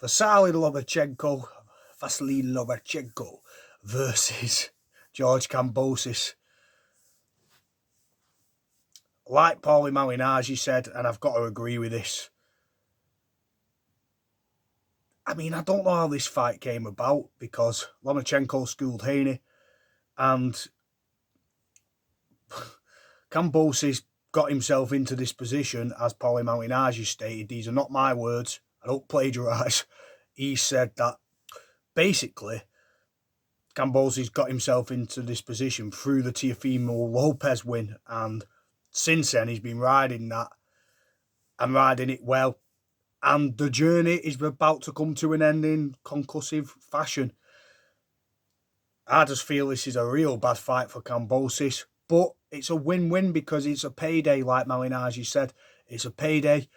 Vasily Lomachenko versus George Kambosis. Like Paulie Malignaggi said, and I've got to agree with this, I mean, I don't know how this fight came about because Lomachenko schooled Haney and Kambosis got himself into this position, as Paulie Malignaggi stated. These are not my words. I don't plagiarise. He said that basically Kambosis got himself into this position through the Teofimo Lopez win, and since then he's been riding that and riding it well. And the journey is about to come to an end in concussive fashion. I just feel this is a real bad fight for Kambosis, but it's a win-win because it's a payday, like Malignaggi said. It's a payday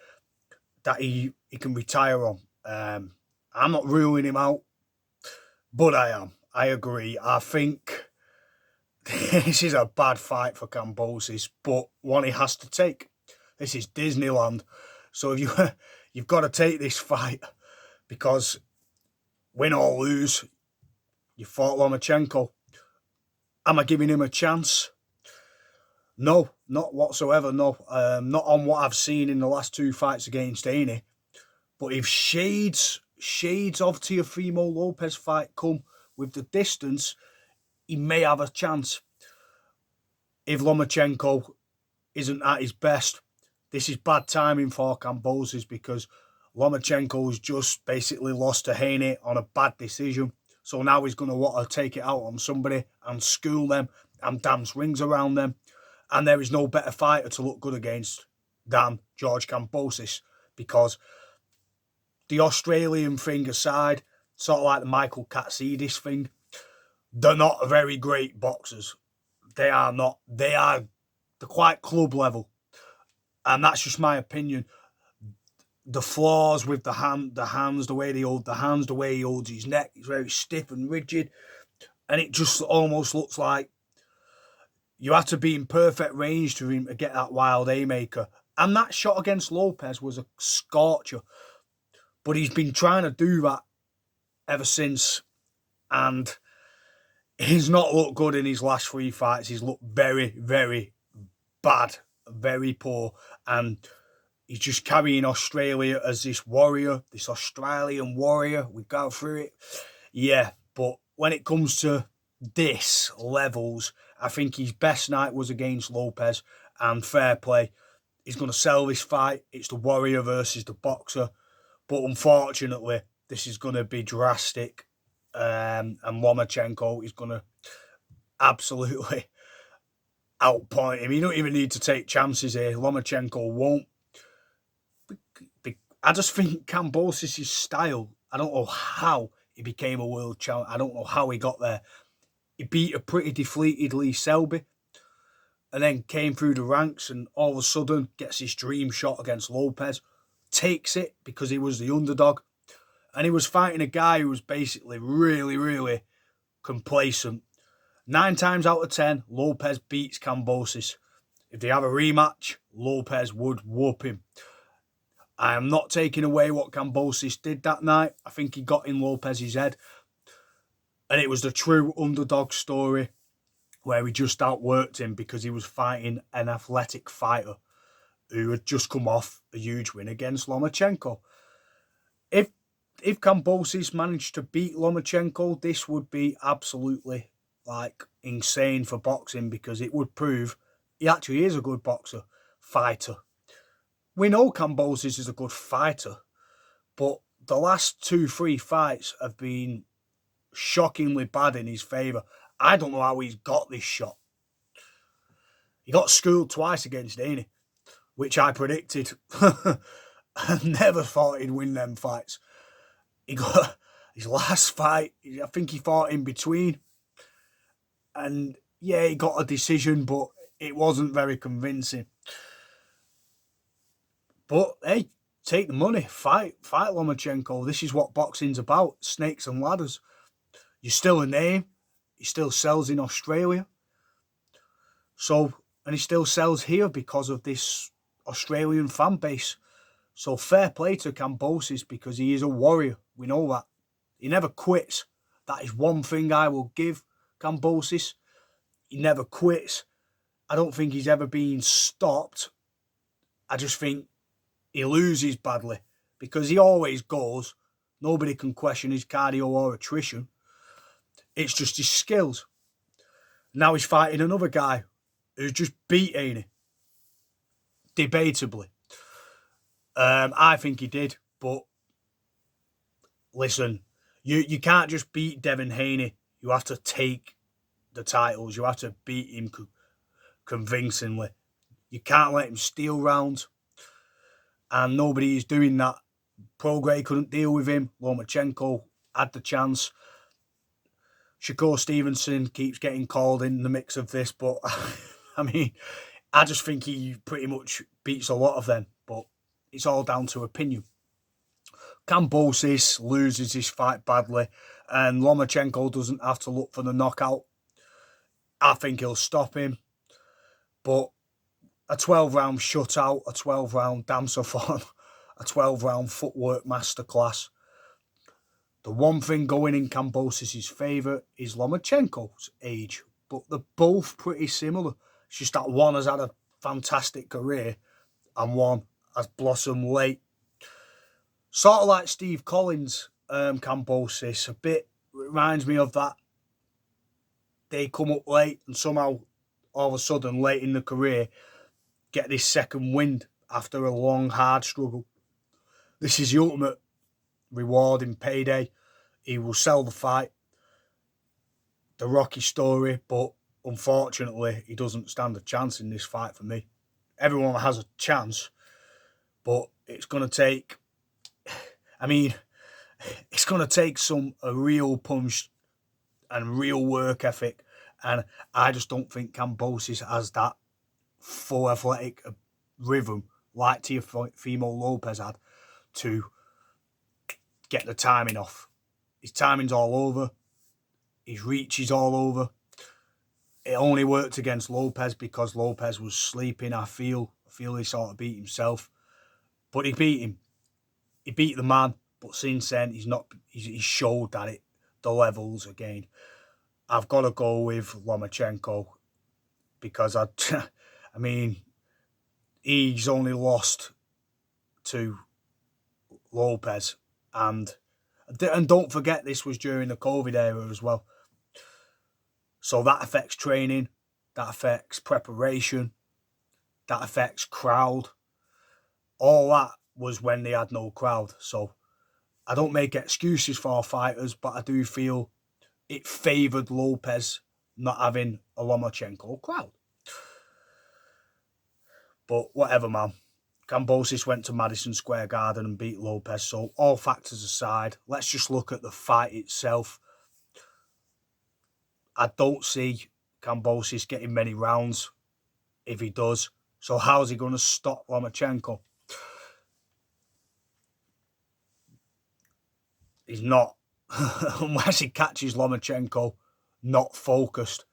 that he can retire on. I'm not ruling him out, but I am. I agree. I think this is a bad fight for Kambosis, but one he has to take. This is Disneyland. So if you've got to take this fight because win or lose, you fought Lomachenko. Am I giving him a chance? No, not whatsoever, no. Not on what I've seen in the last two fights against Haney. But if shades of Teofimo Lopez fight come with the distance, he may have a chance. If Lomachenko isn't at his best, this is bad timing for Kambosis because Lomachenko's just basically lost to Haney on a bad decision. So now he's going to want to take it out on somebody and school them and dance rings around them. And there is no better fighter to look good against than George Kambosis, because the Australian thing aside, sort of like the Michael Katsidis thing, they're not very great boxers. They are not. They're quite club level. And that's just my opinion. The flaws with the hands, the way they hold the hands, the way he holds his neck, is very stiff and rigid. And it just almost looks like you have to be in perfect range to him to get that wild haymaker. And that shot against Lopez was a scorcher. But he's been trying to do that ever since. And he's not looked good in his last three fights. He's looked very, very bad, very poor. And he's just carrying Australia as this warrior, this Australian warrior. We go through it. Yeah, but when it comes to this levels, I think his best night was against Lopez, and fair play. He's going to sell this fight. It's the warrior versus the boxer. But unfortunately, this is going to be drastic. And Lomachenko is going to absolutely outpoint him. You don't even need to take chances here. Lomachenko won't. I just think Kambosis' style, I don't know how he became a world champion. I don't know how he got there. He beat a pretty deflated Lee Selby and then came through the ranks and all of a sudden gets his dream shot against Lopez. Takes it because he was the underdog. And he was fighting a guy who was basically really, really complacent. 9 times out of 10, Lopez beats Kambosis. If they have a rematch, Lopez would whoop him. I am not taking away what Kambosis did that night. I think he got in Lopez's head. And it was the true underdog story where he just outworked him because he was fighting an athletic fighter who had just come off a huge win against Lomachenko. If Kambosis managed to beat Lomachenko, this would be absolutely insane for boxing because it would prove he actually is a good boxer, fighter. We know Kambosis is a good fighter, but the last 2-3 fights have been shockingly bad in his favour. I don't know how he's got this shot. He got schooled twice against Haney, which I predicted. I never thought he'd win them fights. He got his last fight, I think he fought in between. And yeah, he got a decision, but it wasn't very convincing. But hey, take the money, fight Lomachenko. This is what boxing's about, snakes and ladders. You're still a name. He still sells in Australia. And he still sells here because of this Australian fan base. So fair play to Kambosis because he is a warrior. We know that. He never quits. That is one thing I will give Kambosis. He never quits. I don't think he's ever been stopped. I just think he loses badly because he always goes. Nobody can question his cardio or attrition. It's just his skills. Now he's fighting another guy who's just beat Haney. Debatably. I think he did, but listen, you can't just beat Devin Haney. You have to take the titles. You have to beat him convincingly. You can't let him steal rounds. And nobody is doing that. Prograis couldn't deal with him. Lomachenko had the chance. Shakur Stevenson keeps getting called in the mix of this, but I mean, I just think he pretty much beats a lot of them, but it's all down to opinion. Kambosis loses his fight badly, and Lomachenko doesn't have to look for the knockout. I think he'll stop him, but a 12-round shutout, a 12-round Damsophon, a 12-round footwork masterclass. The one thing going in Kambosis' favour is Lomachenko's age, but they're both pretty similar. It's just that one has had a fantastic career and one has blossomed late. Sort of like Steve Collins, Kambosis, a bit reminds me of that. They come up late and somehow, all of a sudden, late in the career, get this second wind after a long, hard struggle. This is the ultimate reward in payday. He will sell the fight, the Rocky story, but unfortunately, he doesn't stand a chance in this fight for me. Everyone has a chance, but it's going to take, it's going to take a real punch and real work ethic, and I just don't think Kambosis has that full athletic rhythm like Teofimo Lopez had to get the timing off. His timing's all over. His reach is all over. It only worked against Lopez because Lopez was sleeping. I feel he sort of beat himself. But he beat him. He beat the man. But since then, he's showed that the levels again. I've got to go with Lomachenko because he's only lost to Lopez, and don't forget this was during the COVID era as well. So that affects training, that affects preparation, that affects crowd. All that was when they had no crowd. So I don't make excuses for fighters, but I do feel it favoured Lopez not having a Lomachenko crowd. But whatever, man. Kambosis went to Madison Square Garden and beat Lopez. So all factors aside, let's just look at the fight itself. I don't see Kambosis getting many rounds if he does. So how's he going to stop Lomachenko? He's not. Unless he catches Lomachenko not focused.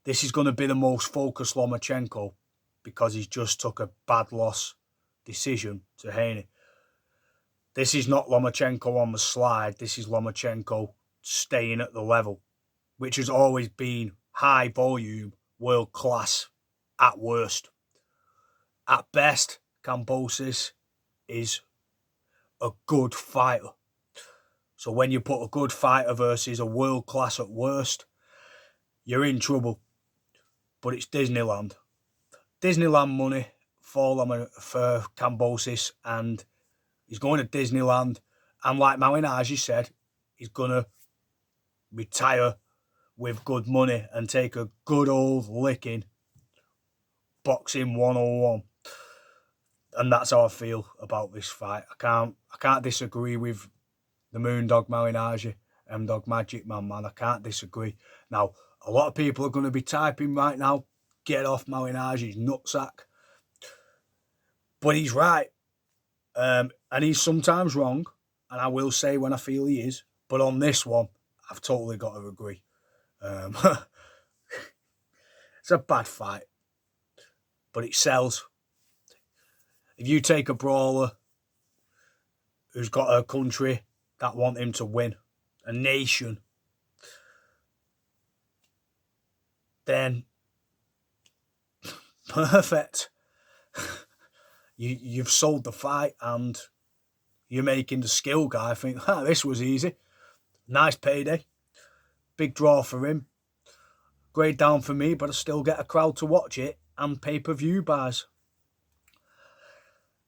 This is going to be the most focused Lomachenko because he's just took a bad loss decision to Haney. This is not Lomachenko on the slide. This is Lomachenko staying at the level, which has always been high volume, world class at worst. At best, Kambosis is a good fighter. So when you put a good fighter versus a world class at worst, you're in trouble. But it's Disneyland. Disneyland money for Kambosis, and he's going to Disneyland. And like Malignaggi said, he's going to retire with good money and take a good old licking boxing 101. And that's how I feel about this fight. I can't disagree with the Moondog Malignaggi, M-Dog Magic Man. I can't disagree. Now, a lot of people are going to be typing right now, get off Malignaggi's nutsack. But he's right. And he's sometimes wrong. And I will say when I feel he is. But on this one, I've totally got to agree. It's a bad fight. But it sells. If you take a brawler who's got a country that want him to win, a nation, then perfect. You've sold the fight and you're making the skill guy think, this was easy. Nice payday. Big draw for him. Grade down for me, but I still get a crowd to watch it and pay-per-view buys.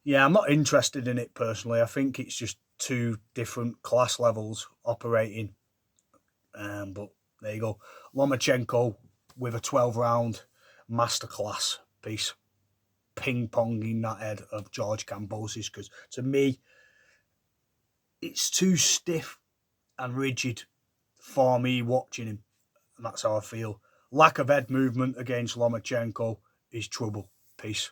Yeah, I'm not interested in it personally. I think it's just two different class levels operating. But there you go. Lomachenko with a 12-round masterclass piece. Ping-ponging that head of George Kambosis, because to me, it's too stiff and rigid for me watching him. And that's how I feel. Lack of head movement against Lomachenko is trouble. Peace.